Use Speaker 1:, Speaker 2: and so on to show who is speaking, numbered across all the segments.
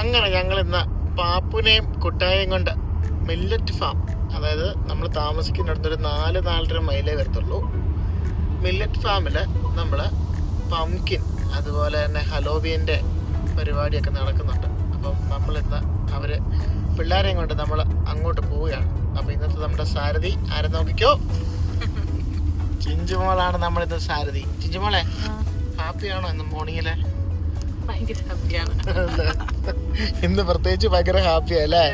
Speaker 1: അങ്ങനെ ഞങ്ങൾ ഇന്ന് പാപ്പുനെയും കുട്ടായെയും കൊണ്ട് മില്ലറ്റ് ഫാം, അതായത് നമ്മൾ താമസിക്കുന്നിടത്തൊരു 4-4.5 മൈലേ വരത്തുള്ളൂ. മില്ലറ്റ് ഫാമിൽ നമ്മൾ പംകിൻ അതുപോലെ തന്നെ ഹലോവീൻ്റെ പരിപാടിയൊക്കെ നടക്കുന്നുണ്ട്. അപ്പം നമ്മളിന്ന് അവർ പിള്ളേരെയും കൊണ്ട് നമ്മൾ അങ്ങോട്ട് പോവുകയാണ്. അപ്പോൾ ഇന്നത്തെ നമ്മുടെ സാരഥി ആരെ നോക്കിക്കോ, ചിഞ്ചുമോളാണ് നമ്മളിന്ന് സാരഥി. ചിഞ്ചുമോളെ ഹാപ്പിയാണോ ഇന്ന് മോർണിംഗിലെ?
Speaker 2: ഭയങ്കര ഹാപ്പിയാണ്
Speaker 1: ഇന്ന് പ്രത്യേകിച്ച് ഭയങ്കര ഹാപ്പിയല്ലേ?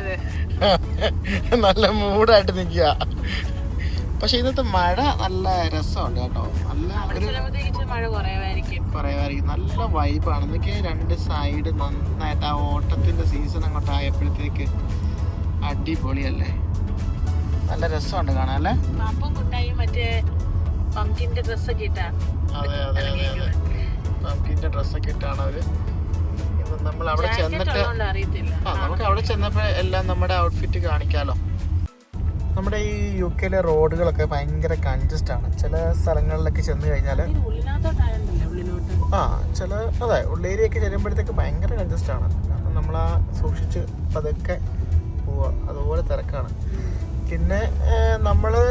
Speaker 1: നല്ല മൂഡായിട്ട് നിൽക്കുക. പക്ഷെ ഇന്നത്തെ മഴ നല്ല രസമുണ്ട് കേട്ടോ. നല്ല
Speaker 2: മഴ കുറയുമായിരിക്കും.
Speaker 1: നല്ല വൈബാണ്. എന്നൊക്കെ രണ്ട് സൈഡ് നന്നായിട്ട് ആ ഓട്ടത്തിന്റെ സീസൺ അങ്ങോട്ട് ആയപ്പോഴത്തേക്ക് അടിപൊളിയല്ലേ, നല്ല രസമുണ്ട് കാണാൻ അല്ലേ?
Speaker 2: പാപ്പും കുട്ടായും മറ്റേ പംകിന്റെ ഡ്രസ്സൊക്കെ ഇട്ടാ.
Speaker 1: അതെ അതെ അതെ അതെ, പംകിന്റെ ഡ്രസ്സൊക്കെ ഇട്ടാണ് അവര്. നമ്മൾ അവിടെ ചെന്നിട്ട് നമുക്ക് അവിടെ ചെന്നപ്പോ എല്ലാം നമ്മുടെ ഔട്ട്ഫിറ്റ് കാണിക്കാലോ. നമ്മുടെ ഈ UK റോഡുകളൊക്കെ ഭയങ്കര കൺജസ്റ്റ് ആണ്. ചില സ്ഥലങ്ങളിലൊക്കെ ചെന്ന് കഴിഞ്ഞാല് ചില അതെ ഉള്ളേരിയൊക്കെ ചെല്ലുമ്പോഴത്തേക്ക് ഭയങ്കര കൺജസ്റ്റ് ആണ്. കാരണം നമ്മളാ സൂക്ഷിച്ച് പതുക്കെ പോവുക, അതുപോലെ തിരക്കാണ്. പിന്നെ നമ്മള്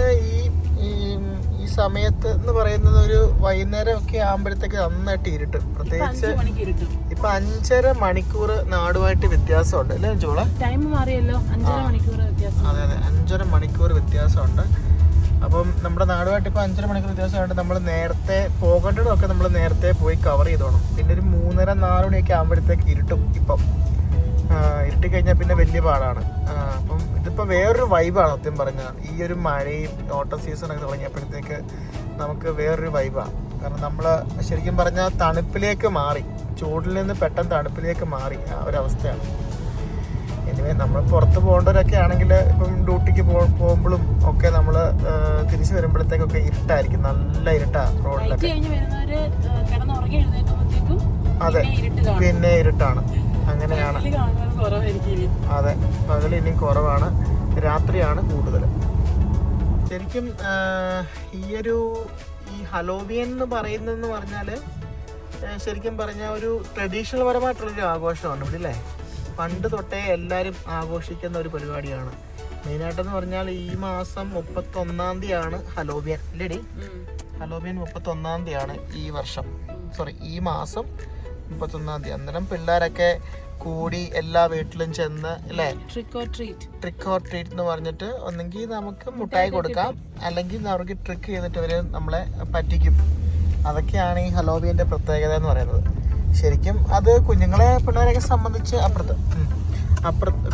Speaker 1: ഈ സമയത്ത് എന്ന് പറയുന്നത് ഒരു വൈകുന്നേരം ഒക്കെ ആകുമ്പോഴത്തേക്ക് നന്നായിട്ട് ഇരുട്ടും. പ്രത്യേകിച്ച് ഇപ്പൊ 5.5 മണിക്കൂർ നാടുമായിട്ട് വ്യത്യാസമുണ്ട് അല്ലേ ചോള?
Speaker 2: ടൈം മാറിയല്ലോ, 5.5 മണിക്കൂർ വ്യത്യാസം.
Speaker 1: അതെ അതെ, 5.5 മണിക്കൂർ വ്യത്യാസമുണ്ട്. അപ്പം നമ്മുടെ നാടുമായിട്ട് ഇപ്പൊ 5.5 മണിക്കൂർ വ്യത്യാസമുണ്ട്. നമ്മൾ നേരത്തെ പോകേണ്ടതൊക്കെ നമ്മൾ നേരത്തെ പോയി കവർ ചെയ്തോണം. പിന്നെ ഒരു 3:30-4 മണിയൊക്കെ ആകുമ്പോഴത്തേക്ക് ഇരുട്ടും. ഇപ്പം ഇരുട്ടി കഴിഞ്ഞാൽ പിന്നെ വലിയ പാടാണ്. അപ്പം ഇതിപ്പോൾ വേറൊരു വൈബാണ് സത്യം പറഞ്ഞാൽ. ഈ ഒരു മഴയും ഓട്ടം സീസണൊക്കെ തുടങ്ങിയപ്പോഴത്തേക്ക് നമുക്ക് വേറൊരു വൈബാണ്. കാരണം നമ്മൾ ശരിക്കും പറഞ്ഞാൽ തണുപ്പിലേക്ക് മാറി, ചൂടിൽ നിന്ന് പെട്ടെന്ന് തണുപ്പിലേക്ക് മാറി ആ ഒരവസ്ഥയാണ്. എനിവേ നമ്മൾ പുറത്ത് പോകേണ്ടവരൊക്കെ ആണെങ്കിൽ ഇപ്പം ഡ്യൂട്ടിക്ക് പോകുമ്പോഴും ഒക്കെ നമ്മൾ തിരിച്ചു വരുമ്പോഴത്തേക്കൊക്കെ ഇരുട്ടായിരിക്കും, നല്ല ഇരുട്ടാണ് റോഡിലൊക്കെ. അതെ, പിന്നെ ഇരുട്ടാണ്. അങ്ങനെയാണ്. അതെ, പകൽ ഇനിയും കുറവാണ്, രാത്രിയാണ് കൂടുതൽ. ശരിക്കും ഈ ഹലോവിയൻ എന്ന് പറയുന്നതെന്ന് പറഞ്ഞാൽ ശരിക്കും പറഞ്ഞാൽ ഒരു ട്രഡീഷണൽ പരമായിട്ടുള്ളൊരു ആഘോഷമാണ് ഇവിടെ അല്ലേ. പണ്ട് തൊട്ടേ എല്ലാവരും ആഘോഷിക്കുന്ന ഒരു പരിപാടിയാണ്. മെയിനായിട്ടെന്ന് പറഞ്ഞാൽ ഈ മാസം 31-ാം തീയതിയാണ് ഹലോവിയൻ അല്ലേടി? ഹലോവിയൻ 31-ാം തീയതിയാണ് ഈ വർഷം, ഈ മാസം 31-ാം തീയതി. അന്നേരം പിള്ളേരൊക്കെ കൂടി എല്ലാ വീട്ടിലും ചെന്ന് അല്ലേ, ട്രിക്ക് ഓർ ട്രീറ്റ് എന്ന് പറഞ്ഞിട്ട് ഒന്നെങ്കിൽ നമുക്ക് മുട്ടായി കൊടുക്കാം, അല്ലെങ്കിൽ അവർക്ക് ട്രിക്ക് ചെയ്തിട്ട് അവര് നമ്മളെ പറ്റിക്കും. അതൊക്കെയാണ് ഈ ഹലോവിയന്റെ പ്രത്യേകത എന്ന് പറയുന്നത്. ശരിക്കും അത് കുഞ്ഞുങ്ങളെ പിള്ളേരെയൊക്കെ സംബന്ധിച്ച്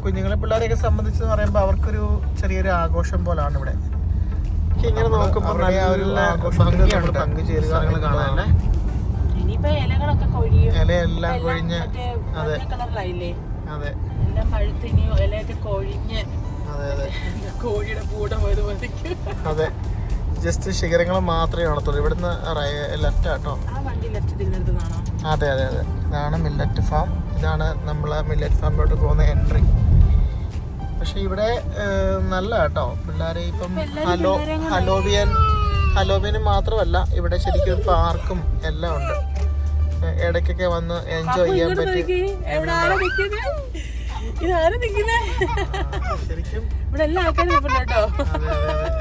Speaker 1: കുഞ്ഞുങ്ങളെ പിള്ളേരെയൊക്കെ സംബന്ധിച്ച് പറയുമ്പോൾ അവർക്കൊരു ചെറിയൊരു ആഘോഷം പോലാണ് ഇവിടെ. ഇങ്ങനെ നോക്കുമ്പോൾ പങ്കുചേരുക കാണാനല്ലേ.
Speaker 2: ഇലകളൊക്കെ കൊഴിയും,
Speaker 1: ഇലയെല്ലാം കൊഴിഞ്ഞ് അതെ
Speaker 2: അതെ എല്ലാം പഴുത്ത് ഇനി ഇലയൊക്കെ കൊഴിഞ്ഞ് കോഴിയുടെ കൂടെ പോയത് മതിക്ക്.
Speaker 1: അതെ, ജസ്റ്റ് ശിഖരങ്ങൾ മാത്രമേ കാണത്തുള്ളൂ. ഇവിടുന്ന് ലെഫ്റ്റ് ആട്ടോ. അതെ അതെ അതെ, ഇതാണ് മില്ലറ്റ് ഫാം. ഇതാണ് നമ്മളെ മില്ലറ്റ് ഫാമിലോട്ട് പോകുന്ന എൻട്രി. പക്ഷെ ഇവിടെ നല്ല കേട്ടോ പിള്ളേരെ. ഇപ്പം ഹലോവിയന് മാത്രമല്ല ഇവിടെ ശരിക്കും പാർക്കും എല്ലാം ഉണ്ട്. ഇടയ്ക്കൊക്കെ വന്ന് എൻജോയ് ചെയ്യാൻ പറ്റി. ശരിക്കും
Speaker 2: ഇവിടെ എല്ലാ ആൾക്കാരും നിൽപ്പുണ്ട് കേട്ടോ.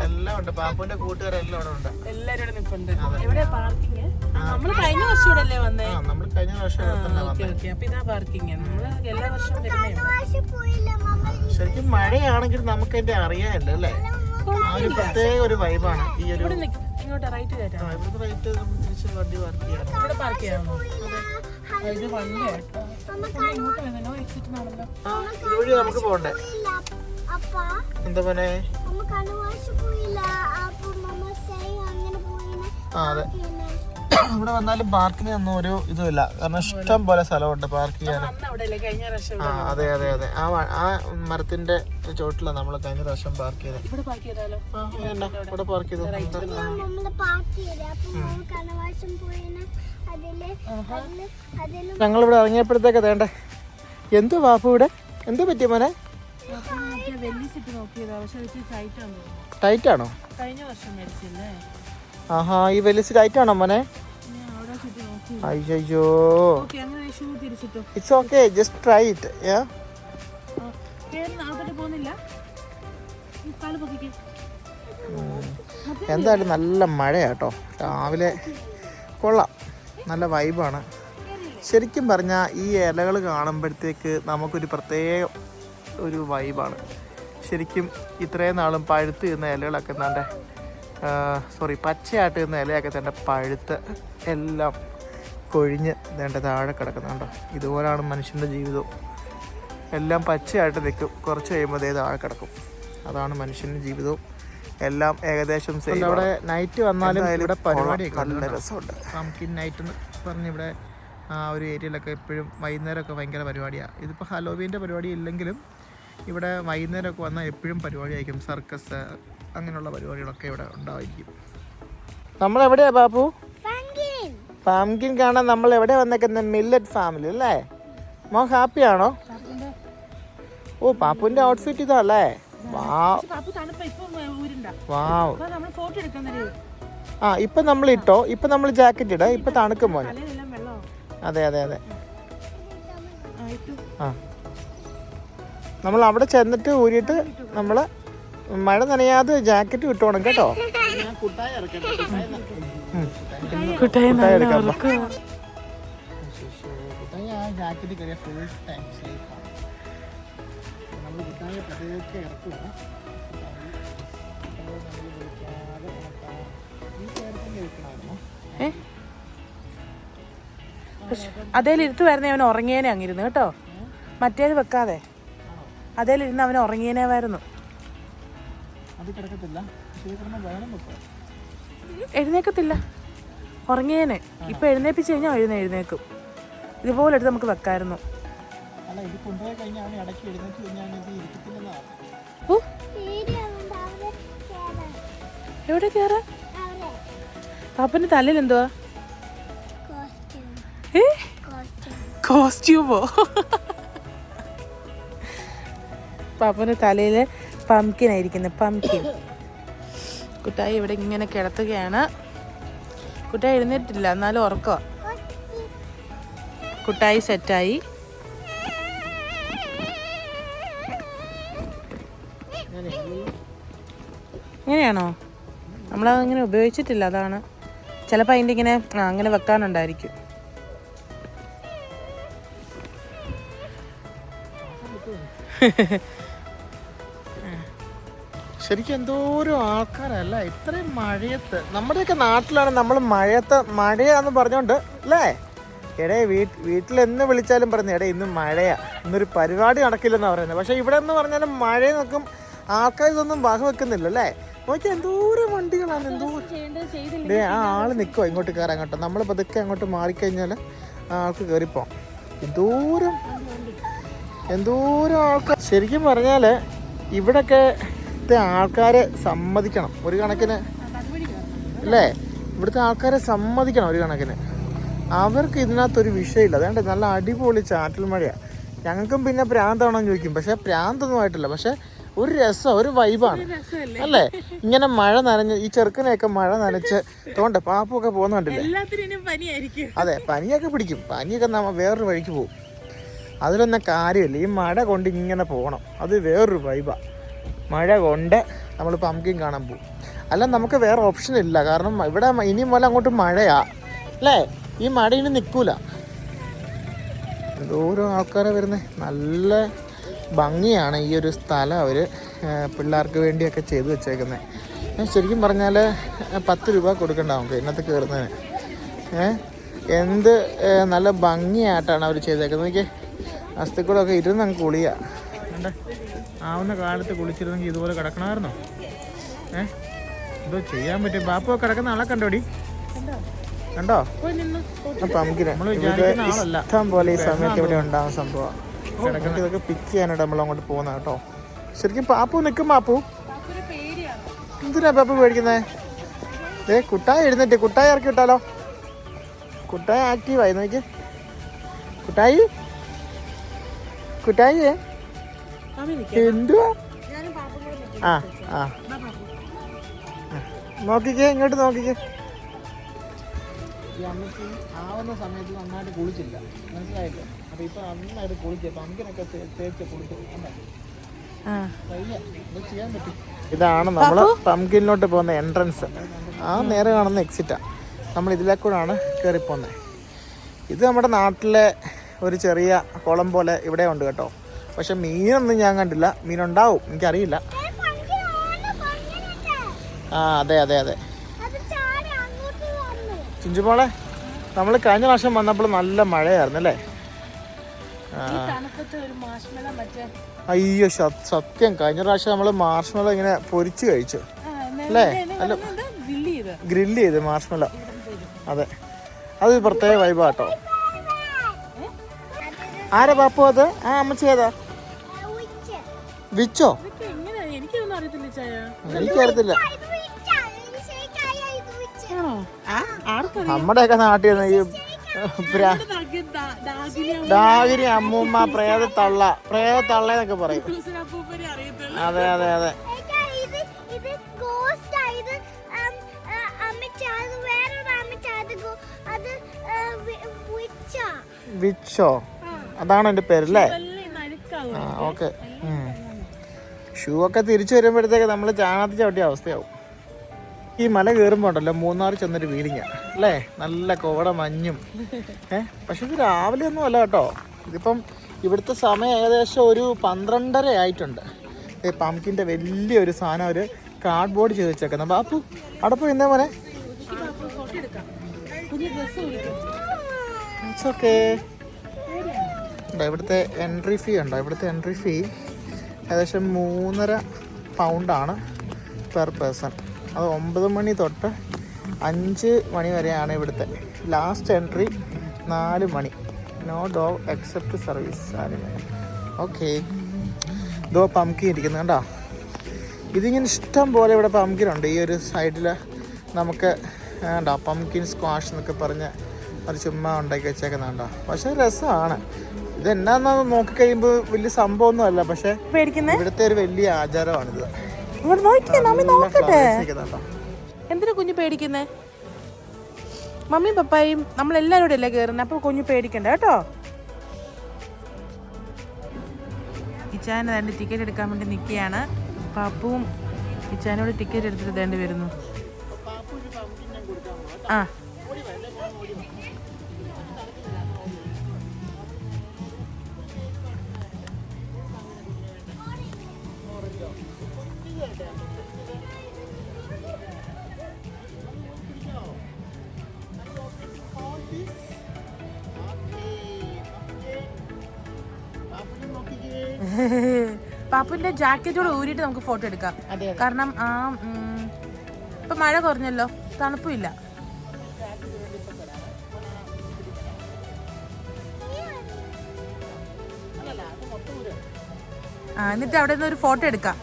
Speaker 1: എല്ലാം ഉണ്ട്, പാപ്പുവിന്റെ കൂട്ടുകാരെല്ലാം ഇവിടെ ഉണ്ട്.
Speaker 2: എല്ലാരും നിൽപ്പുണ്ട്. എവിടെ പാർക്കിങ്? നമ്മള് കഴിഞ്ഞ വർഷം ഇവിടെ അല്ലേ വന്നേ?
Speaker 1: നമ്മൾ കഴിഞ്ഞ വർഷം
Speaker 2: അപ്പൊ ഇതാ പാർക്കിങ്. നമ്മള് എല്ലാ വർഷവും വരുന്നേ.
Speaker 1: ശരിക്കും മഴയാണെങ്കിൽ നമുക്ക് അതിന്റെ അറിയാമല്ലോ അല്ലേ. ആ ഒരു പ്രത്യേക ഒരു വൈബാണ് ഈ ഒരു.
Speaker 2: ഇങ്ങോട്ട് റൈറ്റ് കയറ്റാം.
Speaker 1: ഇവിടുത്തെ റൈറ്റ് തിരിച്ച് വണ്ടി പാർക്ക് ചെയ്യാം.
Speaker 2: ഇവിടെ പാർക്ക് ചെയ്യാമോ? ഇത് വണ്ടി കേട്ടോ. ഇങ്ങോട്ട് വരുന്നോ? എക്സിറ്റ് ആണല്ലോ.
Speaker 1: ഇതുവഴി നമുക്ക് പോണ്ടേ? എന്താ പോലെ? അതെ, ഇവിടെ വന്നാലും പാർക്കിന് ഒന്നും ഒരു ഇതുമില്ല. കാരണം ഇഷ്ടം പോലെ സ്ഥലമുണ്ട് പാർക്ക് ചെയ്യാൻ. അതെ അതെ അതെ, ആ മരത്തിന്റെ ചോട്ടിലാണ് നമ്മൾ കഴിഞ്ഞ പ്രാവശ്യം പാർക്ക് ചെയ്തത്. ഇവിടെ പാർക്ക് ചെയ്തു. ഞങ്ങളിവിടെ ഇറങ്ങിയപ്പോഴത്തേക്ക് വേണ്ടേ എന്ത് വാപ്പു ഇവിടെ എന്ത് പറ്റിയ മോനെ? ടൈറ്റ് ആണോ? ആഹാ, ഈ വലിയ ടൈറ്റ് ആണോ മോനെ? അയ്യോ,
Speaker 2: ഓക്കെ അങ്ങനെ ഷൂ തിരിച്ചിട്ടു.
Speaker 1: It's okay, just try it.
Speaker 2: പോകുന്നില്ല.
Speaker 1: എന്തായാലും നല്ല മഴയാട്ടോ രാവിലെ. കൊള്ളാം, നല്ല വൈബാണ്. ശരിക്കും പറഞ്ഞാൽ ഈ ഇലകൾ കാണുമ്പോഴത്തേക്ക് നമുക്കൊരു പ്രത്യേക ഒരു വൈബാണ്. ശരിക്കും ഇത്രയും നാളും പഴുത്ത് നിന്ന ഇലകളൊക്കെ തന്നെ പച്ചയായിട്ട് നിന്ന ഇലയൊക്കെ തന്നെ പഴുത്ത് എല്ലാം കൊഴിഞ്ഞ് വേണ്ട താഴെ കിടക്കുന്നുണ്ടോ. ഇതുപോലാണ് മനുഷ്യൻ്റെ ജീവിതവും. എല്ലാം പച്ചയായിട്ട് നിൽക്കും, കുറച്ച് കഴിയുമ്പോൾ അതേ താഴെ കിടക്കും. അതാണ് മനുഷ്യൻ്റെ ജീവിതവും. എല്ലാം ഏകദേശം സെയിം. അവിടെ നൈറ്റ് വന്നാലും ഇവിടെ പരിപാടിയൊക്കെ നല്ല രസമുണ്ട്. പംകിൻ നൈറ്റ് എന്ന് പറഞ്ഞ് ഇവിടെ ആ ഒരു ഏരിയയിലൊക്കെ എപ്പോഴും വൈകുന്നേരമൊക്കെ ഭയങ്കര പരിപാടിയാണ്. ഇതിപ്പോൾ ഹലോവീൻ്റെ പരിപാടി ഇല്ലെങ്കിലും ഇവിടെ വൈകുന്നേരമൊക്കെ വന്നാൽ എപ്പോഴും പരിപാടിയായിരിക്കും. സർക്കസ് അങ്ങനെയുള്ള പരിപാടികളൊക്കെ ഇവിടെ ഉണ്ടായിരിക്കും. നമ്മളെവിടെയാ ബാബു? പംകിൻ കാണാൻ നമ്മൾ എവിടെ വന്നേക്കുന്നത്? മില്ലറ്റ് ഫാമിലി അല്ലേ? മോൻ ഹാപ്പിയാണോ? ഓ, പാപ്പുവിൻ്റെ ഔട്ട്ഫിറ്റ് ഇതല്ലേ? ആ, ഇപ്പൊ നമ്മൾ ഇട്ടോ, ഇപ്പൊ നമ്മൾ ജാക്കറ്റ് ഇടാം, ഇപ്പൊ തണുക്കും മോനെ. അതെ അതെ അതെ. ആ, നമ്മൾ അവിടെ ചെന്നിട്ട് ഊരിയിട്ട് നമ്മൾ മഴ നനയാതെ ജാക്കറ്റ് ഇട്ടോണം കേട്ടോ. ജാക്കറ്റ് കയറിയ ഫുൾ ടൈം സേഫാണ്. നമ്മൾ കുട്ടായെ പതുക്കെ ഇറക്കുക.
Speaker 2: അതേലിരുത്ത് വരുന്നേ അവൻ ഉറങ്ങിയേനെ അങ്ങിരുന്നു കേട്ടോ. മറ്റേത് വെക്കാതെ അതേലിരുന്ന് അവൻ ഉറങ്ങിയേനെ വരുന്നു. എഴുന്നേക്കത്തില്ല, ഉറങ്ങിയേനെ. ഇപ്പൊ എഴുന്നേപ്പിച്ച് കഴിഞ്ഞാൽ എഴുന്നേക്കും. ഇതുപോലെ എടുത്ത് നമുക്ക് വെക്കായിരുന്നു. എവിടെ കേറാ? പാപ്പന്റെ തലയിൽ എന്തുവാ? കോസ്റ്റ്യൂമോ? പാപ്പന്റെ തലയില് പംകിൻ ആയിരിക്കുന്നു. പംകിൻ. കുട്ടായി ഇവിടെ ഇങ്ങനെ കിടത്തുകയാണ്. കുട്ടായി എഴുന്നേറ്റില്ല, എന്നാലും ഉറക്കവാ. കുട്ടായി സെറ്റായി. ഇങ്ങനെയാണോ? നമ്മളതങ്ങനെ ഉപയോഗിച്ചിട്ടില്ല, അതാണ്. ചിലപ്പോൾ അതിൻ്റെ ഇങ്ങനെ അങ്ങനെ വെക്കാനുണ്ടായിരിക്കും.
Speaker 1: ശരിക്കും എന്തോരം ആൾക്കാരല്ല ഇത്രയും മഴയത്ത്. നമ്മുടെയൊക്കെ നാട്ടിലാണ് നമ്മൾ മഴയാന്ന് പറഞ്ഞോണ്ട് അല്ലേ? എടേ വീട്ടിലെന്ന് വിളിച്ചാലും പറഞ്ഞു എടേ ഇന്ന് മഴയാ, ഇന്നൊരു പരിപാടി നടക്കില്ലെന്നാണ് പറയുന്നത്. പക്ഷെ ഇവിടെ എന്ന് പറഞ്ഞാലും മഴ നോക്കും ആൾക്കാർ ഇതൊന്നും വകവെക്കുന്നില്ല അല്ലേ? നോക്കി എന്തോരം വണ്ടികളാണ്, എന്തോ ആ ആള് നിൽക്കുമോ ഇങ്ങോട്ട് കയറാൻ കേട്ടോ. നമ്മൾ പതുക്കെ അങ്ങോട്ട് മാറിക്കഴിഞ്ഞാൽ ആൾക്ക് കയറിപ്പോം. എന്തോരം ആൾക്കാർ. ശരിക്കും പറഞ്ഞാൽ ഇവിടെയൊക്കെ ആൾക്കാരെ സമ്മതിക്കണം ഒരു കണക്കിന് അല്ലേ? ഇവിടുത്തെ ആൾക്കാരെ സമ്മതിക്കണം ഒരു കണക്കിന്. അവർക്ക് ഇതിനകത്തൊരു വിഷയമില്ല. അതുകൊണ്ട് നല്ല അടിപൊളി ചാറ്റൽ മഴയാണ്. ഞങ്ങൾക്കും പിന്നെ പ്രാന്താണോ എന്ന് ചോദിക്കും. പക്ഷെ പ്രാന്തൊന്നും ആയിട്ടില്ല. പക്ഷെ ഒരു രസം, ഒരു വൈബാണ് അല്ലേ? ഇങ്ങനെ മഴ നനഞ്ഞ് ഈ ചെറുക്കനെയൊക്കെ മഴ നനച്ച് തോണ്ട പാപ്പൊക്കെ പോകുന്നുണ്ടല്ലേ? അതെ, പനിയൊക്കെ പിടിക്കും. പനിയൊക്കെ വേറൊരു വഴിക്ക് പോകും. അതിലൊന്നും കാര്യമില്ല. ഈ മഴ കൊണ്ട് ഇങ്ങനെ പോകണം, അത് വേറൊരു വൈബാണ്. മഴ കൊണ്ട് നമ്മൾ പംകിൻ കാണാൻ പോകും. അല്ല നമുക്ക് വേറെ ഓപ്ഷൻ ഇല്ല. കാരണം ഇവിടെ ഇനി മുതൽ അങ്ങോട്ട് മഴയാ അല്ലേ? ഈ മഴ ഇനി നിൽക്കൂല. എന്തോരം ആൾക്കാരെ വരുന്നത്. നല്ല ഭംഗിയാണ് ഈ ഒരു സ്ഥലം. അവർ പിള്ളേർക്ക് വേണ്ടിയൊക്കെ ചെയ്തു വെച്ചേക്കുന്നത്. ശരിക്കും പറഞ്ഞാൽ 10 രൂപ കൊടുക്കണ്ട നമുക്ക് ഇന്നത്തെ കയറുന്നതിന്. എന്ത് നല്ല ഭംഗിയായിട്ടാണ് അവർ ചെയ്തേക്കുന്നത്. എനിക്ക് അസ്ഥിക്കൂടൊക്കെ ഇരുന്ന് അങ്ങ് കുളിയാ. ആവുന്ന കാലത്ത് കുളിച്ചിരുന്നെങ്കിൽ ഇതുപോലെ കിടക്കണമായിരുന്നോ? എന്തോ ചെയ്യാൻ പറ്റും. ബാപ്പു കിടക്കുന്ന ആളെ കണ്ടോടി, കണ്ടോ? ഇഷ്ടം പോലെ ഈ സമയത്ത് ഇവിടെ ഉണ്ടാകുന്ന സംഭവമാണ്. കിടക്കുന്നത് ഇതൊക്കെ പിക്ക് ചെയ്യാനായിട്ട് നമ്മൾ അങ്ങോട്ട് പോകുന്ന കേട്ടോ. ശരിക്കും പാപ്പു നിൽക്കും. പാപ്പു എന്തിനാ പാപ്പു പേടിക്കുന്നേ? കുട്ടായി എഴുന്നേറ്റ്, കുട്ടായി ഇറക്കി വിട്ടാലോ? കുട്ടായി ആക്റ്റീവായി നോക്കി. കുട്ടായി എന്തുവാ? നോക്കിക്കേ, ഇങ്ങോട്ട് നോക്കിക്കേ. ഈ അമ്മച്ചി ആവുന്ന സമയത്ത് നന്നായിട്ട് കുളിച്ചില്ല, മനസ്സിലായില്ലേ? അപ്പോൾ ഇപ്പോൾ നന്നായിട്ട് കുളിക്കുക, പമ്പിനൊക്കെ തേച്ച് കുളിച്ചു ചെയ്യാൻ പറ്റും. ഇതാണ് നമ്മൾ പമ്പിനിലോട്ട് പോകുന്ന എൻട്രൻസ്. ആ നേരെ കാണുന്ന എക്സിറ്റാണ്. നമ്മൾ ഇതിലേക്കൂടാണ് കയറിപ്പോകുന്നത്. ഇത് നമ്മുടെ നാട്ടിലെ ഒരു ചെറിയ കുളം പോലെ ഇവിടെ ഉണ്ട് കേട്ടോ. പക്ഷെ മീനൊന്നും ഞാൻ കണ്ടില്ല. മീനുണ്ടാവും, എനിക്കറിയില്ല. ആ അതെ അതെ അതെ. ചിഞ്ചുമോളെ, നമ്മൾ കഴിഞ്ഞ പ്രാവശ്യം വന്നപ്പോൾ നല്ല മഴയായിരുന്നു അല്ലേ? അയ്യോ സത്യം, കഴിഞ്ഞ പ്രാവശ്യം നമ്മൾ മാർഷ്മെല്ലോ ഇങ്ങനെ പൊരിച്ച് കഴിച്ചു അല്ലേ? അല്ല, ഗ്രില്ല് ചെയ്ത് മാർഷ്മെല്ലോ. അതെ, അത് പ്രത്യേക വൈബാട്ടോ. ആരാ പാപ്പു അത്? ആ അമ്മച്ചി ഏതാ? വിച്ചോ? എനിക്കറിയത്തില്ല. നമ്മുടെയൊക്കെ നാട്ടിൽ ഈ ഡാഗിരി അമ്മൂമ്മ പ്രേതത്തള്ളന്നൊക്കെ പറയും. അതെ അതെ അതെ. വിച്ചോ, അതാണ് എൻ്റെ പേരല്ലേ? ആ ഓക്കെ. ഷൂ ഒക്കെ തിരിച്ചു വരുമ്പോഴത്തേക്ക് നമ്മൾ ചാണകത്തിൽ ചവിട്ടിയ അവസ്ഥയാവും. ഈ മല കയറുമ്പോൾ ഉണ്ടല്ലോ മൂന്നാർ ചെന്നൊരു ഫീലിംഗാണ് അല്ലേ? നല്ല കോട മഞ്ഞും. പക്ഷെ ഇത് രാവിലെ ഒന്നും അല്ല കേട്ടോ. ഇതിപ്പം ഇവിടുത്തെ സമയം ഏകദേശം ഒരു 12:30 ആയിട്ടുണ്ട്. ഈ പംകിൻ്റെ വലിയൊരു സാധനം ഒരു കാർഡ് ബോർഡ് ചെയ്ത് വെച്ചേക്കുന്നത്. ബാപ്പു അവിടെ പോയി എന്താ പോലെ? It's okay. ഇവിടുത്തെ എൻട്രി ഫീ ഉണ്ടോ? ഇവിടുത്തെ എൻട്രി ഫീ ഏകദേശം 3.5 പൗണ്ടാണ് പെർ പേഴ്സൺ. അത് 9 മണി തൊട്ട് 5 മണി വരെയാണ് ഇവിടുത്തെ. ലാസ്റ്റ് എൻട്രി 4 മണി. No dog except service. Okay. ഇതോ പംകിൻ ഇരിക്കുന്നത് കണ്ടോ? ഇതിങ്ങനെ ഇഷ്ടം പോലെ ഇവിടെ പംകിനുണ്ട്. ഈ ഒരു സൈഡിൽ നമുക്ക് കണ്ടോ പംകിൻ സ്ക്വാഷ് എന്നൊക്കെ പറഞ്ഞ് അത് ചുമ്മാ ഉണ്ടാക്കി വെച്ചേക്കുന്നുണ്ടോ. പക്ഷേ രസമാണ്. ഇത് എന്നാന്ന് നോക്കിക്കഴിയുമ്പോൾ വലിയ സംഭവമൊന്നും അല്ല, പക്ഷെ ഇവിടുത്തെ ഒരു വലിയ ആചാരമാണിത്.
Speaker 2: എന്തിനാ കുഞ്ഞു പേടിക്കുന്നേ? മമ്മിയും പപ്പായും നമ്മളെല്ലാരും കൂടെ അല്ലേ കയറുന്നത്, അപ്പൊ കുഞ്ഞു പേടിക്കണ്ട കേട്ടോ. ഇച്ചാൻ അതിന്റെ ടിക്കറ്റ് എടുക്കാൻ വേണ്ടി നിൽക്കുകയാണ്. പാപ്പുവും ഇച്ചാനോട് ടിക്കറ്റ് എടുത്തിട്ട് തേണ്ടി വരുന്നു. ആ പാപ്പുവിന്റെ ജാക്കറ്റോട് ഊരിയിട്ട് നമുക്ക് ഫോട്ടോ എടുക്കാം. കാരണം ആ ഇപ്പൊ മഴ കുറഞ്ഞല്ലോ, തണുപ്പില്ല. എന്നിട്ട് അവിടെ നിന്ന് ഒരു ഫോട്ടോ എടുക്കാം.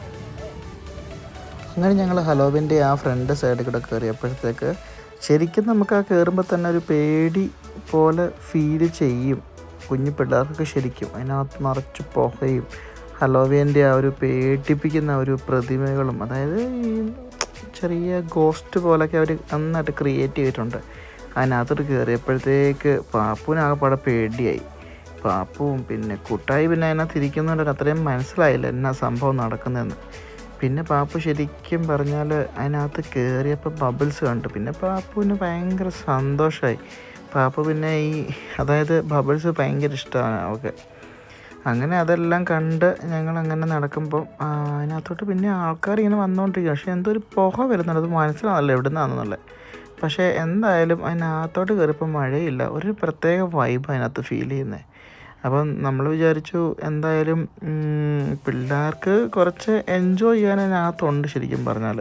Speaker 1: അങ്ങനെ ഞങ്ങൾ ഹലോവിൻ്റെ ആ ഫ്രണ്ട് സൈഡിൽ കൂടെ കയറിയപ്പോഴത്തേക്ക് ശരിക്കും നമുക്ക് ആ കയറുമ്പോൾ തന്നെ ഒരു പേടി പോലെ ഫീൽ ചെയ്യും. കുഞ്ഞു പിള്ളേർക്കൊക്കെ ശരിക്കും അതിനകത്ത് നിറച്ച് പുകയും ഹലോവിൻ്റെ ആ ഒരു പേടിപ്പിക്കുന്ന ഒരു പ്രതിമകളും, അതായത് ഈ ചെറിയ ഗോസ്റ്റ് പോലൊക്കെ അവർ നന്നായിട്ട് ക്രിയേറ്റ് ചെയ്തിട്ടുണ്ട്. അതിനകത്തോട്ട് കയറിയപ്പോഴത്തേക്ക് പാപ്പുവിനാകെപ്പാടെ പേടിയായി. പാപ്പുവും പിന്നെ കുട്ടായി പിന്നെ അതിനകത്ത് ഇരിക്കുന്നതുകൊണ്ട് അത്രയും മനസ്സിലായില്ല എന്നാ സംഭവം നടക്കുന്നതെന്ന്. പിന്നെ പാപ്പു ശരിക്കും പറഞ്ഞാൽ അതിനകത്ത് കയറിയപ്പോൾ ബബിൾസ് കണ്ടു. പിന്നെ പാപ്പുവിന് ഭയങ്കര സന്തോഷമായി. പാപ്പു പിന്നെ അതായത് ബബിൾസ് ഭയങ്കര ഇഷ്ടമാണ് അവൾക്ക്. അങ്ങനെ അതെല്ലാം കണ്ട് ഞങ്ങളങ്ങനെ നടക്കുമ്പോൾ അതിനകത്തോട്ട് പിന്നെ ആൾക്കാർ ഇങ്ങനെ വന്നുകൊണ്ടിരിക്കുക. പക്ഷേ എന്തോ ഒരു പുക വരുന്നുണ്ട്, അത് മനസ്സിലാണല്ലോ എവിടെ നിന്നാണെന്നുള്ളത്. പക്ഷേ എന്തായാലും അതിനകത്തോട്ട് കയറിയപ്പോൾ മഴയില്ല, ഒരു പ്രത്യേക വൈബ് അതിനകത്ത് ഫീൽ ചെയ്യുന്നത്. അപ്പം നമ്മൾ വിചാരിച്ചു എന്തായാലും പിള്ളേർക്ക് കുറച്ച് എൻജോയ് ചെയ്യാൻ അതിനകത്തുണ്ട് ശരിക്കും പറഞ്ഞാൽ.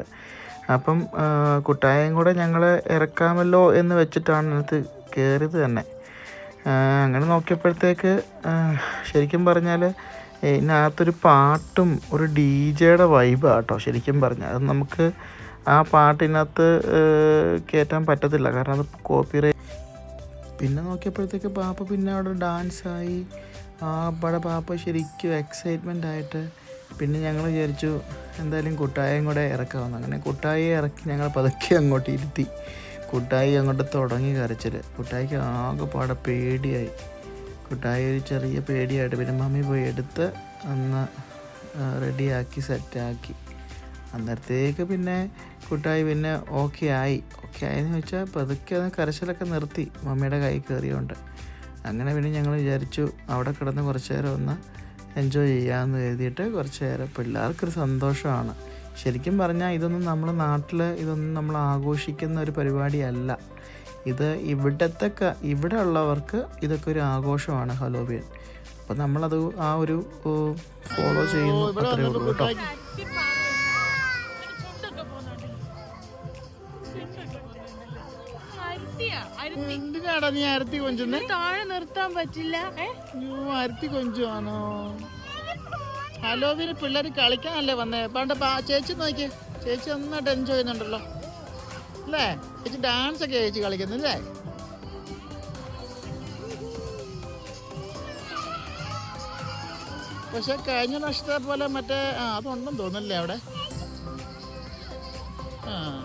Speaker 1: അപ്പം കുട്ടായം കൂടെ ഞങ്ങൾ ഇറക്കാമല്ലോ എന്ന് വെച്ചിട്ടാണ് അതിനകത്ത് കയറിയത് തന്നെ. അങ്ങനെ നോക്കിയപ്പോഴത്തേക്ക് ശരിക്കും പറഞ്ഞാൽ ഇതിനകത്തൊരു പാട്ടും ഒരു DJ-യുടെ വൈബാണ് കേട്ടോ ശരിക്കും പറഞ്ഞാൽ. അത് നമുക്ക് ആ പാട്ടിനകത്ത് കയറ്റാൻ പറ്റത്തില്ല, കാരണം അത് കോപ്പിറൈറ്റ്. പിന്നെ നോക്കിയപ്പോഴത്തേക്ക് പാപ്പ പിന്നെ അവിടെ ഡാൻസായി. അവിടെ പാപ്പ ശരിക്കും എക്സൈറ്റ്മെൻ്റ് ആയിട്ട് പിന്നെ ഞങ്ങൾ വിചാരിച്ചു എന്തായാലും കുട്ടായം കൂടെ ഇറക്കാമെന്ന്. അങ്ങനെ കുട്ടായെ ഇറക്കി ഞങ്ങൾ പതുക്കെ അങ്ങോട്ട് ഇരുത്തി. കുട്ടായി അങ്ങോട്ട് തുടങ്ങി കരച്ചിൽ. കുട്ടായിക്ക് ആകെപ്പാടെ പേടിയായി. കുട്ടായി ഒരു ചെറിയ പേടിയായിട്ട് പിന്നെ മമ്മി പോയി എടുത്ത് ഒന്ന് റെഡിയാക്കി സെറ്റാക്കി. അന്നേരത്തേക്ക് പിന്നെ കുട്ടായി പിന്നെ ഓക്കെ ആയെന്ന് വെച്ചാൽ പതുക്കെ ഒന്ന് കരച്ചിലൊക്കെ നിർത്തി മമ്മിയുടെ കൈ കയറിയോണ്ട്. അങ്ങനെ പിന്നെ ഞങ്ങൾ വിചാരിച്ചു അവിടെ കിടന്ന് കുറച്ച് നേരം ഒന്ന് എൻജോയ് ചെയ്യാമെന്ന് കരുതിയിട്ട് കുറച്ച് നേരം. പിള്ളേർക്കൊരു സന്തോഷമാണ്. ശരിക്കും പറഞ്ഞാൽ ഇതൊന്നും നമ്മുടെ നാട്ടിൽ ഇതൊന്നും നമ്മൾ ആഘോഷിക്കുന്ന ഒരു പരിപാടിയല്ല. ഇത് ഇവിടെ ഉള്ളവർക്ക് ഇതൊക്കെ ഒരു ആഘോഷമാണ് ഹലോവീൻ. അപ്പം നമ്മളത് ആ ഒരു ഫോളോ ചെയ്യുന്നു, അത്രേ ഉള്ളൂ കേട്ടോ. എന്തിനാടാ നീ അരത്തി കൊഞ്ചുന്നേ?
Speaker 2: താഴെ നിർത്താൻ പറ്റില്ല.
Speaker 1: അരത്തി കൊഞ്ചുവാണോ? ഹലോവീന് പിള്ളേർ കളിക്കാനല്ലേ വന്നേ? പണ്ട് ചേച്ചി നോക്കിയേ, ചേച്ചി നന്നായിട്ട് എൻജോയ് ചെയ്യുന്നുണ്ടല്ലോ അല്ലേ? ചേച്ചി ഡാൻസ് ഒക്കെ ചേച്ചി കളിക്കുന്നില്ലേ? പക്ഷെ കഴിഞ്ഞ വർഷത്തെ പോലെ മറ്റേ അതുണ്ടെന്ന് തോന്നുന്നില്ലേ അവിടെ?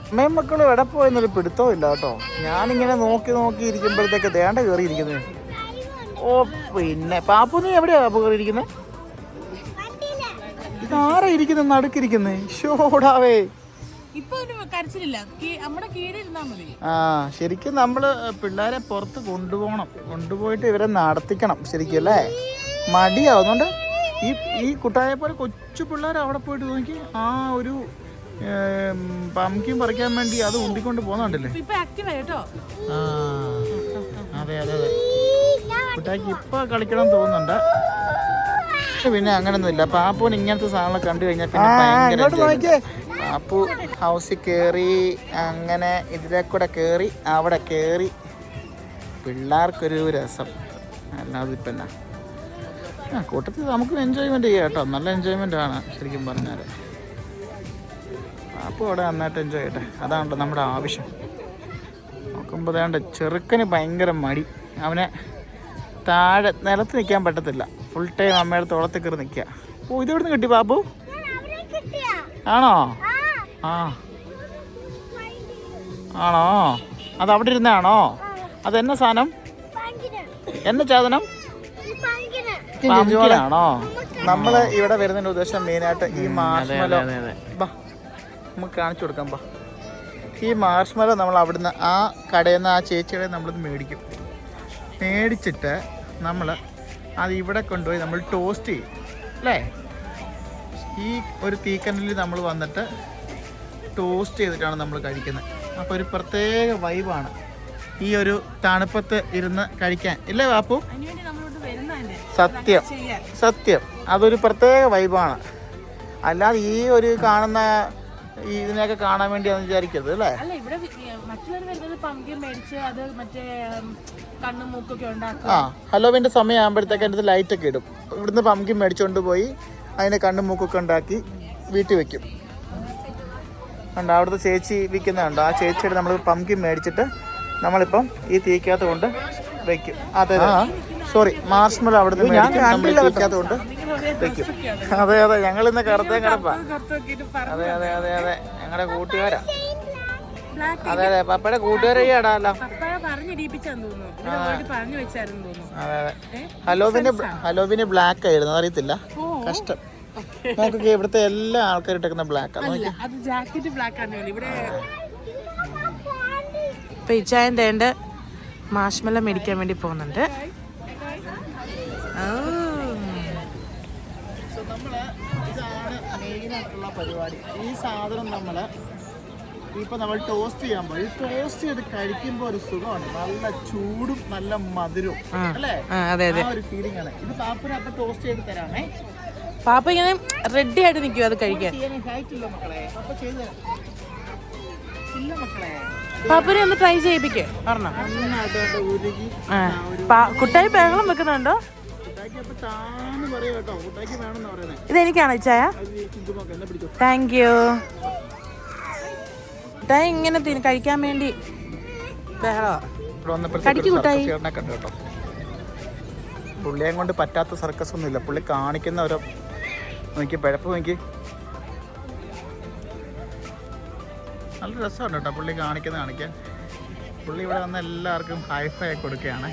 Speaker 1: അമ്മയും മക്കളും എവിടെ പോയെന്നൊരു പിടുത്തവും ഇല്ല കേട്ടോ. ഞാനിങ്ങനെ നോക്കി ഇരിക്കുമ്പോഴത്തേക്ക് ദേണ്ട കയറിയിരിക്കുന്നത്. ഓ പിന്നെ പാപ്പു, നീ എവിടെയാ പാപ്പു കയറിയിരിക്കുന്നത്? ഇതാരാ ഇരിക്കുന്നത് നടുക്കിരിക്കുന്നത്? ഷോടാവേ. ശരിക്കും നമ്മള് പിള്ളേരെ പുറത്ത് കൊണ്ടുപോയിട്ട് ഇവരെ നടത്തിക്കണം ശരിക്കും അല്ലേ? മടിയാവുന്നുണ്ട്. ഈ കുട്ടായെ പോലെ കൊച്ചു പിള്ളേർ അവിടെ പോയിട്ട് നോക്കി ഒരു പംകിൻ പറിക്കാൻ വേണ്ടി അത് ഉണ്ടിക്കൊണ്ട് പോകുന്നുണ്ടല്ലേ? അതെ കുട്ടായിക്ക് ഇപ്പൊ കളിക്കണം തോന്നുന്നുണ്ട്. പിന്നെ അങ്ങനൊന്നുമില്ല. പാപ്പുവിന് ഇങ്ങനത്തെ സാധനങ്ങൾ കണ്ടു കഴിഞ്ഞാൽ പിന്നെ ഭയങ്കര. പാപ്പു ഹൗസിൽ കയറി, അങ്ങനെ ഇതിലെ കൂടെ കയറി, അവിടെ കയറി. പിള്ളേർക്കൊരു രസം, അല്ലാതെ ഇപ്പം എന്നാ. കൂട്ടത്തിൽ നമുക്ക് എൻജോയ്മെൻറ്റ് ചെയ്യാം കേട്ടോ. നല്ല എൻജോയ്മെൻ്റ് ആണ് ശരിക്കും പറഞ്ഞാൽ. അപ്പോൾ അവിടെ നന്നായിട്ട് എൻജോയ് ചെയ്യട്ടെ, അതാണല്ലോ നമ്മുടെ ആവശ്യം. നോക്കുമ്പോൾ വേണ്ട ചെറുക്കന് ഭയങ്കര മടി. അവനെ താഴെ നിലത്ത് നിൽക്കാൻ പറ്റത്തില്ല. ഫുൾ ടൈം അമ്മയുടെ തോളത്തിൽ കയറി നിൽക്കുക. ഓ, ഇതെവിടുന്ന് കിട്ടി പാപ്പു? ആണോ? ആണോ? അത് അവിടെ ഇരുന്നാണോ? അതെന്നാ സാധനം? എന്നാ സാധനം? ആണോ? നമ്മള് ഇവിടെ വരുന്നതിന്റെ ഉദ്ദേശം മെയിനായിട്ട് ഈ മാർഷ്മലോ നമുക്ക് കാണിച്ചു കൊടുക്കാം. ഈ മാർഷ്മലോ നമ്മൾ അവിടുന്ന് ആ കടയിൽ നിന്ന് ആ ചേച്ചിയുടെ നമ്മളിത് മേടിച്ചിട്ട് നമ്മൾ അത് ഇവിടെ കൊണ്ടുപോയി നമ്മൾ ടോസ്റ്റ് ചെയ്യും അല്ലേ? ഈ ഒരു തീക്കനലിൽ നമ്മൾ വന്നിട്ട് ടോസ്റ്റ് ചെയ്തിട്ടാണ് നമ്മൾ കഴിക്കുന്നത്. അപ്പോൾ ഒരു പ്രത്യേക വൈബാണ് ഈ ഒരു തണുപ്പത്ത് ഇരുന്ന് കഴിക്കാൻ, ഇല്ലേ ബാപ്പു? സത്യം അതൊരു പ്രത്യേക വൈബാണ്. അല്ലാതെ ഈ ഒരു കാണുന്ന ഇതിനെയൊക്കെ കാണാൻ വേണ്ടിയാന്ന് വിചാരിക്കരുത് അല്ലേ? ഹലോവിൻ്റെ സമയം ആകുമ്പോഴത്തേക്ക് അതിൻ്റെ ലൈറ്റ് ഒക്കെ ഇടും. ഇവിടുന്ന് പംകിൻ മേടിച്ചുകൊണ്ട് പോയി അതിനെ കണ്ണും മൂക്കൊക്കെ ഉണ്ടാക്കി വീട്ടിൽ വെക്കും. ഉണ്ട് അവിടുത്തെ ചേച്ചി വിൽക്കുന്നുണ്ട്. ആ ചേച്ചിയുടെ നമ്മൾ പംകിൻ മേടിച്ചിട്ട് നമ്മളിപ്പം ഈ തീക്കകത്ത് കൊണ്ട് വെക്കും. അതെ സോറി, മാർഷ്മലോ അവിടുന്ന് തീക്കകത്ത് കൊണ്ട് വെക്കും. അതെ ഞങ്ങൾ ഇന്ന് കറുത്തേ കിടപ്പാ. അതെ ഞങ്ങളുടെ കൂട്ടുകാരാ. അതെ പപ്പയുടെ കൂട്ടുകാരാടാല്ലോ. ഹലോവിന് ബ്ലാക്ക് ആയിരുന്നു, അറിയത്തില്ല. കഷ്ടം. നോക്കി ഇവിടുത്തെ എല്ലാ ആൾക്കാരും ഇട്ടേക്കുന്ന ബ്ലാക്ക്.
Speaker 2: ഇച്ചായൻ്റെ മാഷ്മല മേടിക്കാൻ വേണ്ടി പോകുന്നുണ്ട്.
Speaker 1: ഇതാണ് മെയിനായിട്ടുള്ള പരിപാടി. ഈ സാധനം നമ്മൾ ടോസ്റ്റ് ചെയ്യാൻ പോയി. ടോസ്റ്റ് ചെയ്ത് കഴിക്കുമ്പോൾ ഒരു സുഖമാണ്. നല്ല ചൂടും നല്ല മധുരവും അല്ലേ? ആ ഒരു ഫീലിംഗ് ആണ്. ഇത് പാപ്പിന് അപ്പം ടോസ്റ്റ് ചെയ്ത് തരാമേ.
Speaker 2: പാപ്പ ഇങ്ങനെ റെഡി ആയിട്ട് നിൽക്കും അത് കഴിക്കാൻ. പാപ്പനെ ഒന്ന് ട്രൈ ചെയ്യിപ്പിക്കേ പറഞ്ഞോ. കുട്ടായി ബഹളം വെക്കുന്നുണ്ടോ? ഇതെനിക്കാണോ ഇച്ചായ? Thank you. കുട്ടായി ഇങ്ങനെ കഴിക്കാൻ വേണ്ടി കടിക്ക് കുട്ടായി.
Speaker 1: പുള്ളിയെ കൊണ്ട് പറ്റാത്ത സർക്കസ് ഒന്നുമില്ല. പുള്ളി കാണിക്കുന്ന ഓരോ നോക്കി പിഴപ്പ് നോക്കി നല്ല രസമാണ് കേട്ടോ പുള്ളി കാണിക്കാൻ.
Speaker 3: പുള്ളി ഇവിടെ വന്ന എല്ലാവർക്കും ഹൈഫൈ കൊടുക്കുകയാണ്.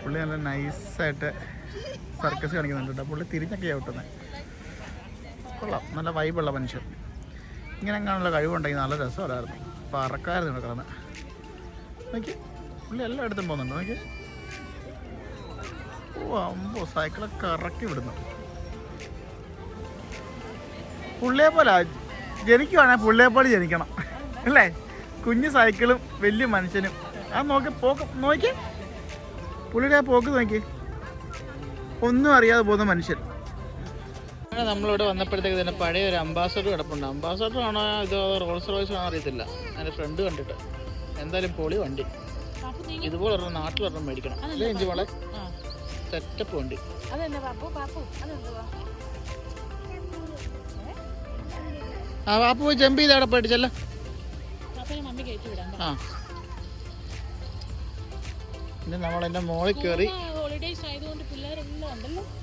Speaker 3: പുള്ളി നല്ല നൈസായിട്ട് സർക്കസ് കാണിക്കുന്നുണ്ട് കേട്ടോ. പുള്ളി തിരിഞ്ഞൊക്കെ ചവിട്ടുന്നത് കൊള്ളാം. നല്ല വൈബുള്ള മനുഷ്യൻ. ഇങ്ങനെ അങ്ങനെയുള്ള കഴിവുണ്ടെങ്കിൽ നല്ല രസമല്ലായിരുന്നു. പറക്കായിരുന്നു ഇവിടെ കിടന്ന്. നോക്കി പുള്ളി എല്ലായിടത്തും പോകുന്നുണ്ട്. നോക്കി ഓ അമ്പോ സൈക്കിളൊക്കെ ഇറക്കി വിടുന്നു. പുള്ളിയെ പോലെ ജനിക്കുവാണെങ്കിൽ പുള്ളിയെ പോലെ ജനിക്കണം അല്ലേ? കുഞ്ഞു സൈക്കിളും വലിയ മനുഷ്യനും. ആ നോക്കി പോക്ക് നോക്കി പുള്ളിയുടെ പോക്ക് നോക്കി. ഒന്നും അറിയാതെ പോകുന്ന മനുഷ്യൻ. നമ്മളിവിടെ വന്നപ്പോഴത്തേക്ക് തന്നെ പഴയ ഒരു അംബാസഡർ കിടപ്പുണ്ട്. അംബാസഡർ ആണോ ഇതോ റോൾസ് റോയ്സ് ആണോ അറിയത്തില്ല. എൻ്റെ ഫ്രണ്ട് കണ്ടിട്ട് എന്തായാലും പൊളി വണ്ടി. ഇതുപോലെ ഒരെണ്ണം നാട്ടിലൊരെണ്ണം മേടിക്കണം. അല്ലേ എഞ്ചി വളരെ സെറ്റപ്പ് വണ്ടി. ആ പാപ്പു പോയി ജമ്പ് ചെയ്ത് അവിടെ പോയിട്ട് ചെല്ല. ആ പിന്നെ നമ്മളെൻ്റെ മോളിൽ കയറി.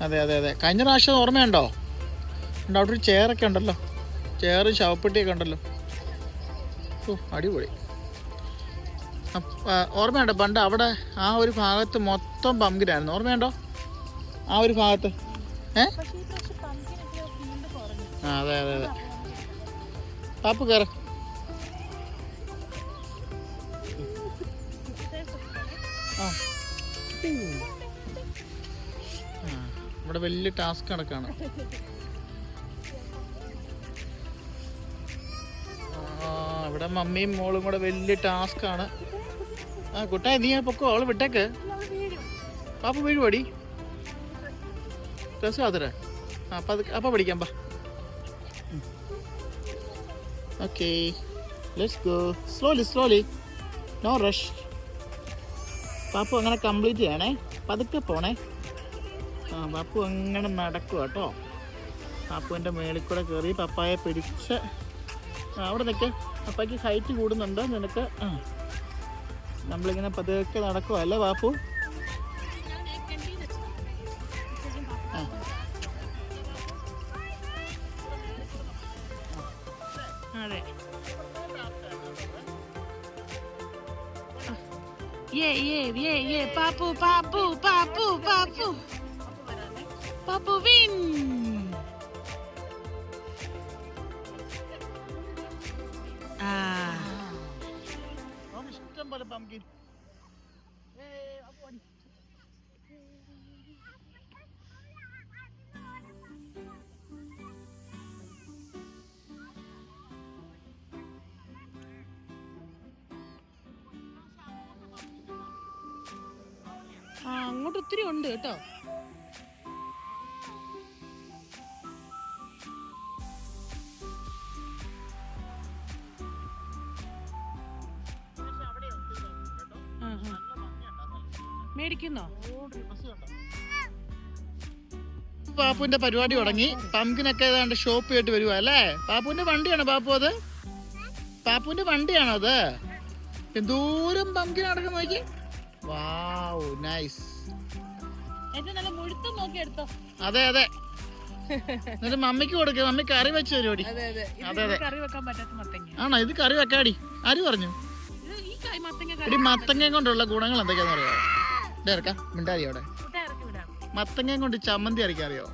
Speaker 3: അതെ അതെ അതെ. കഴിഞ്ഞ പ്രാവശ്യം ഓർമ്മയുണ്ടോ? ഉണ്ട് അവിടെ ഒരു ചെയറൊക്കെ ഉണ്ടല്ലോ. ചെയറും ശവപ്പെട്ടിയൊക്കെ ഉണ്ടല്ലോ. ഓ അടിപൊളി. ഓർമ്മയുണ്ടോ പണ്ട് അവിടെ ആ ഒരു ഭാഗത്ത് മൊത്തം പമ്പിനായിരുന്നു? ഓർമ്മയുണ്ടോ ആ ഒരു ഭാഗത്ത്? ആ അതെ അതെ അതെ. പാപ്പ് കയറ. ആ ഇവിടെ വലിയ ടാസ്ക് നടക്കാണ്. ഇവിടെ മമ്മിയും മോളും കൂടെ വലിയ ടാസ്ക്കാണ്. ആ കുട്ടായി നീ പൊക്കോ, അവള് വിട്ടേക്ക്. പാപ്പ വീഴുപടി രസം അതര. അപ്പം പഠിക്കാം പാ. Okay let's go. Slowly slowly, no rush. Pappu അങ്ങനെ കംപ്ലീറ്റ് ചെയ്യണേ, പതുക്കെ പോണേ. ആ പാപ്പു അങ്ങനെ നടക്കുക കേട്ടോ. പാപ്പുവിൻ്റെ മേളിൽ കൂടെ കയറി പപ്പായെ പിടിച്ച് അവിടെ നിൽക്ക്. പപ്പായ്ക്ക് ഹൈറ്റ് കൂടുന്നുണ്ട് നിനക്ക്. ആ നമ്മളിങ്ങനെ പതുക്കെ നടക്കുക അല്ലേ പാപ്പു?
Speaker 2: അതെ. പാപ്പു പാപ്പു പാപ്പു പാപ്പു പാപ്പു വിൻ.
Speaker 3: ഇഷ്ടം പോലെ പംകിൻ.
Speaker 2: അങ്ങോട്ട് ഒത്തിരി ഉണ്ട് കേട്ടോ. മേടിക്കുന്നോ?
Speaker 3: പാപ്പുവിന്റെ പരിപാടി തുടങ്ങി. പംകിനൊക്കെ ഏതാണ്ട് ഷോപ്പ് ചെയ്തിട്ട് വരുവാ അല്ലേ? പാപ്പുവിന്റെ വണ്ടിയാണോ പാപ്പു അത്? പാപ്പുവിന്റെ വണ്ടിയാണോ അത്? എന്തോരം പംകിൻ നടക്കുന്ന നോക്കി. Wow nice. അതെ അതെ. എന്നിട്ട് മമ്മിക്ക് കൊടുക്കുക. മമ്മി കറി വെച്ച് തരുമോടി? അതെ അതെ. ആണോ ഇത് കറി വെക്കാടി? ആര് പറഞ്ഞു? ഇടി മത്തങ്ങ കൊണ്ടുള്ള ഗുണങ്ങൾ എന്തൊക്കെയാന്ന് അറിയാമോ? ഇറക്കാം മിണ്ടാരി അവിടെ. മത്തങ്ങ കൊണ്ട് ചമ്മന്തി അരയ്ക്കാൻ അറിയോ?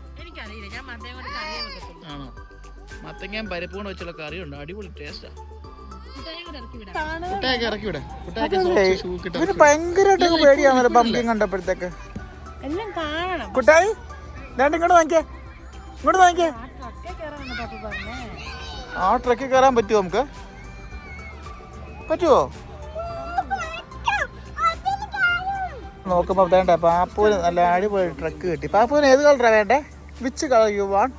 Speaker 3: ആണോ? മത്തങ്ങയും പരിപ്പൂണ് വെച്ചുള്ള കറിയുണ്ട്, അടിപൊളി ടേസ്റ്റാ. കുട്ടായൊക്കെ ഇറക്കി വിടാം. കുട്ടായൊക്കെ ഭയങ്കരമായിട്ട് പേടിയാണല്ലോ പംകിൻ കണ്ടപ്പോഴത്തേക്ക്.
Speaker 2: എല്ലാം കാണണം.
Speaker 3: കുട്ടായി രണ്ട് ഇങ്ങോട്ട് വാങ്ങിക്കേ, ഇങ്ങോട്ട് വാങ്ങിക്കേ. ആ ട്രക്കിൽ കയറാൻ പറ്റുമോ? നമുക്ക് പറ്റുമോ? നോക്കുമ്പോ വേണ്ട പാപ്പുവിന് നല്ല അടിപൊളി ട്രക്ക് കിട്ടി. പാപ്പുവിന് ഏത് കളറാ വേണ്ടേ? Which colour you want?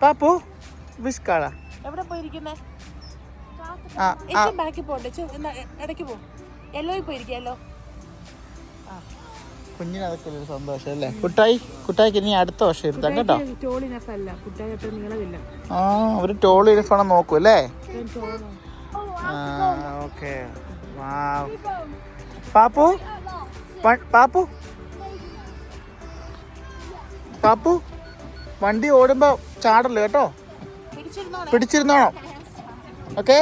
Speaker 3: Pappu which colour?
Speaker 2: എവിടെ പോയിരിക്കുന്നേ? ബാക്കി പോട്ടെ, ഇടയ്ക്ക് പോ. യെല്ലോയിൽ പോയിരിക്കും. യെല്ലോ
Speaker 3: കുഞ്ഞിന് അതൊക്കെ ഒരു സന്തോഷം അല്ലേ? കുട്ടായിക്ക് ഇനി അടുത്ത വർഷം ഇരുത്താം കേട്ടോ. ആ ഒരു ടോൾ ഇനഫാണ് നോക്കൂ അല്ലേ? Okay wow. പാപ്പു പാപ്പു പാപ്പു വണ്ടി ഓടുമ്പോ ചാടല്ലോ കേട്ടോ, പിടിച്ചിരുന്നോണം. ഓക്കെ,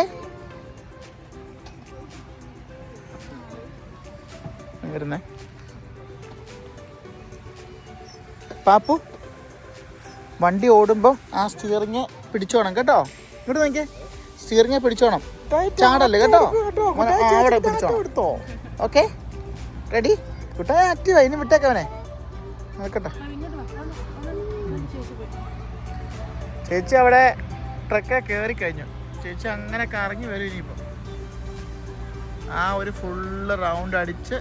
Speaker 3: വരുന്നേ പാപ്പു. വണ്ടി ഓടുമ്പോൾ ആ സ്റ്റിയറിങ് പിടിച്ചോണം കേട്ടോ. ഇങ്ങോട്ട് നോക്കിയേ, സ്റ്റിയറിങ് പിടിച്ചോണം, ചാടല്ലേ കേട്ടോ. അവിടെ പിടിച്ചോണം. Okay, ready? കുട്ടാ ആക്റ്റീവ്, അതിന് വിട്ടേക്കവനെ നോക്കട്ടെ. ചേച്ചി അവിടെ ട്രക്ക് കയറി കഴിഞ്ഞു. ചേച്ചി അങ്ങനെ കറങ്ങി വരും ഇനിയിപ്പോൾ. ആ ഒരു ഫുള്ള് റൗണ്ട് അടിച്ച്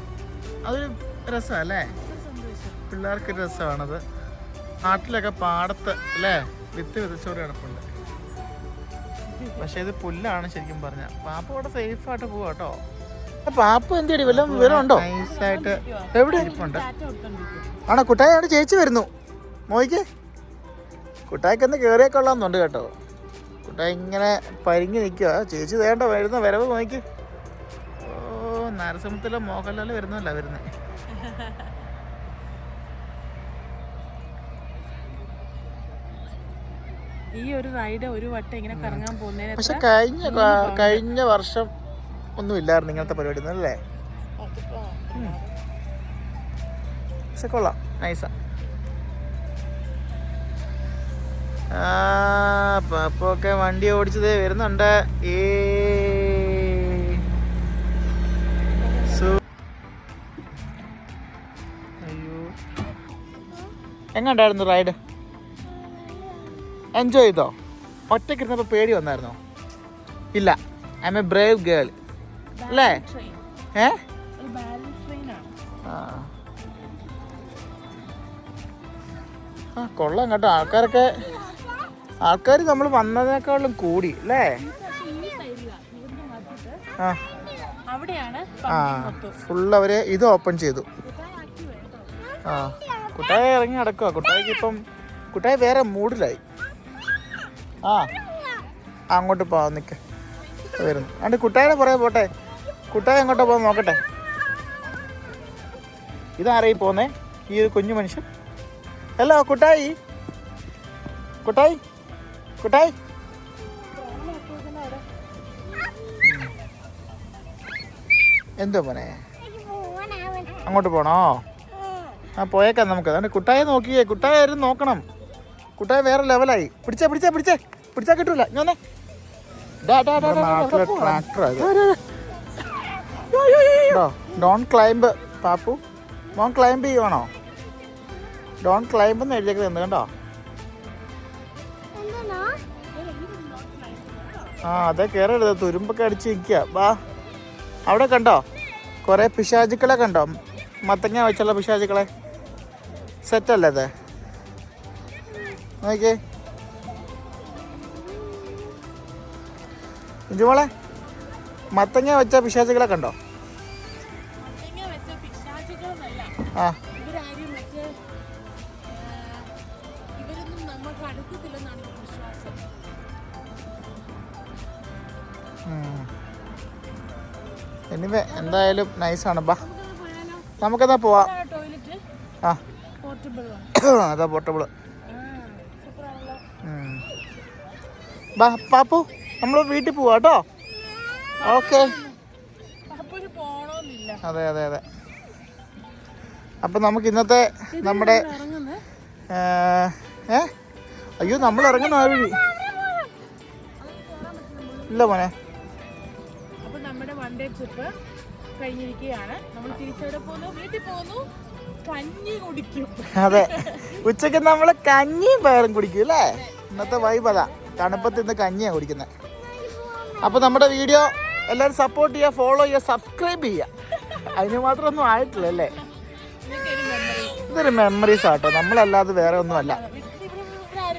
Speaker 3: അതൊരു രസമല്ലേ, പിള്ളേർക്കൊരു രസമാണത്. നാട്ടിലൊക്കെ പാടത്ത് അല്ലേ വിത്ത് വിതച്ചോട് കിടപ്പുണ്ട്. പക്ഷെ ഇത് പുല്ലാണ് ശരിക്കും പറഞ്ഞാൽ. പാപ്പ ഇവിടെ സേഫായിട്ട് പോവാ കേട്ടോ. പാപ്പ എന്ത് വല്ലതും വിവരം ഉണ്ടോ? നൈസായിട്ട് എവിടെ ഇരിപ്പുണ്ട്. ആണോ കുട്ടായി? അവിടെ ചേച്ചി വരുന്നു, മോയ്ക്ക്. കുട്ടായിക്കൊന്ന് കയറിയാൽ കൊള്ളാമെന്നുണ്ട് കേട്ടോ. കുട്ടായി ഇങ്ങനെ പരിങ്ങി നിൽക്കുക. ചേച്ചി വേണ്ട വരുന്ന വരവ് നോക്കി. ഓ, നരസിംഹത്തിലെ മോഹൻലാൽ വരുന്നല്ല വരുന്നത്.
Speaker 2: ഈ ഒരു റൈഡ് ഒരു വട്ടം ഇങ്ങനെ കറങ്ങാൻ പോകുന്നതിന്.
Speaker 3: പക്ഷെ കഴിഞ്ഞ വർഷം ഒന്നും ഇല്ലായിരുന്നു ഇങ്ങനത്തെ പരിപാടി അല്ലേ. പക്ഷെ കൊള്ളാം, നൈസാ. പാപ്പൊക്കെ വണ്ടി ഓടിച്ചത് വരുന്നുണ്ട്. അയ്യോ, എങ്ങണ്ടായിരുന്നു റൈഡ്? എൻജോയ് ചെയ്തോ? ഒറ്റയ്ക്ക് ഇരുന്നപ്പോൾ പേടി വന്നായിരുന്നോ? ഇല്ല, I M A Brave girl അല്ലേ? ആ കൊള്ളാം കേട്ടോ. ആൾക്കാർ നമ്മൾ വന്നതിനേക്കാളും കൂടി അല്ലേ? ആ ഫുള്ള് അവര് ഇത് ഓപ്പൺ ചെയ്തു. ആ കുട്ടായി ഇറങ്ങി നടക്കുക. കുട്ടായിക്ക് ഇപ്പം കുട്ടായി വേറെ മൂഡിലായി. ആ അങ്ങോട്ട് പോവാൻ നിൽക്ക വരുന്നു. അതുകൊണ്ട് കുട്ടായിയുടെ പുറകെ പോട്ടെ. കുട്ടായി എങ്ങോട്ടാ പോകാൻ നോക്കട്ടെ. ഇതാരായി പോന്നേ? ഈ ഒരു കുഞ്ഞു മനുഷ്യൻ. ഹലോ കുട്ടായി, കുട്ടായി, കുട്ടായി. എന്തോ മോനെ, അങ്ങോട്ട് പോണോ? ആ പോയേക്കാം നമുക്ക്. അതുകൊണ്ട് കുട്ടായെ നോക്കിയേ. കുട്ടായ ആരും നോക്കണം. കുട്ടായ വേറെ ലെവലായി. പിടിച്ചാ കിട്ടൂല. ഞാൻ ഡോൺ ക്ലൈംബ്. പാപ്പു മോൻ ക്ലൈംബ് ചെയ്യുവാണോ? ഡോൺ ക്ലൈംബ് എന്ന് എഴുതിയേക്കുന്നത് കണ്ടോ? ആ അതെ, കയറരുത്. തുരുമ്പൊക്കെ അടിച്ച് നിൽക്കുക. വാ, അവിടെ കണ്ടോ കുറേ പിശാചുക്കളെ കണ്ടോ? മത്തങ്ങ വെച്ചുള്ള പിശാചുക്കളെ. സെറ്റല്ലേ അത്? നോക്കിയേ ഇഞ്ചുമോളെ, മത്തങ്ങ വെച്ച പിശാചുകളെ കണ്ടോ? ആ എനിവേ എന്തായാലും നൈസാണ്. ബാ നമുക്കെന്നാ പോവാം. ആ അതാ പോർട്ടബിള്. ബാ പാപ്പു, നമ്മൾ വീട്ടിൽ പോവാ കേട്ടോ. ഓക്കെ, അതെ അതെ അതെ. അപ്പം നമുക്ക് ഇന്നത്തെ നമ്മുടെ അയ്യോ നമ്മൾ ഇറങ്ങുന്ന ആ വഴി ഇല്ല മോനെ.
Speaker 2: അപ്പൊ നമ്മുടെ വൺ ഡേ ട്രിപ്പ് കഴിഞ്ഞിരിക്കുകയാണ്. നമ്മൾ തിരിച്ചവിടെ പോകുന്നു, വീട്ടിൽ പോകുന്നു, കഞ്ഞി കുടിക്കും.
Speaker 3: അതെ, ഉച്ചക്ക് നമ്മൾ കഞ്ഞിയും പയറും കുടിക്കും അല്ലേ? ഇന്നത്തെ വൈബ് അതാ. തണുപ്പത്ത് ഇന്ന് കഞ്ഞിയാണ് കുടിക്കുന്നത്. അപ്പോൾ നമ്മുടെ വീഡിയോ എല്ലാവരും സപ്പോർട്ട് ചെയ്യുക, ഫോളോ ചെയ്യുക, സബ്സ്ക്രൈബ് ചെയ്യുക. അതിന് മാത്രമൊന്നും ആയിട്ടില്ല അല്ലേ? ഇതൊരു മെമ്മറീസ് ആട്ടോ, നമ്മളല്ലാതെ വേറെ ഒന്നുമല്ല.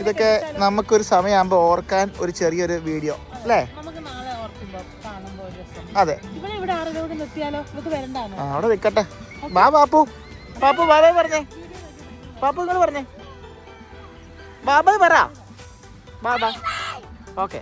Speaker 3: ഇതൊക്കെ നമുക്കൊരു സമയമാകുമ്പോൾ ഓർക്കാൻ ഒരു ചെറിയൊരു വീഡിയോ അല്ലേ? അതെ, അവിടെ നിൽക്കട്ടെ. ബാ പാപ്പു, പാപ്പു ബാബായ് പറഞ്ഞേ. പാപ്പു ഇങ്ങോട്ട് പറഞ്ഞേ. ബാബായ് പറ. ബാബാ. ഓക്കെ.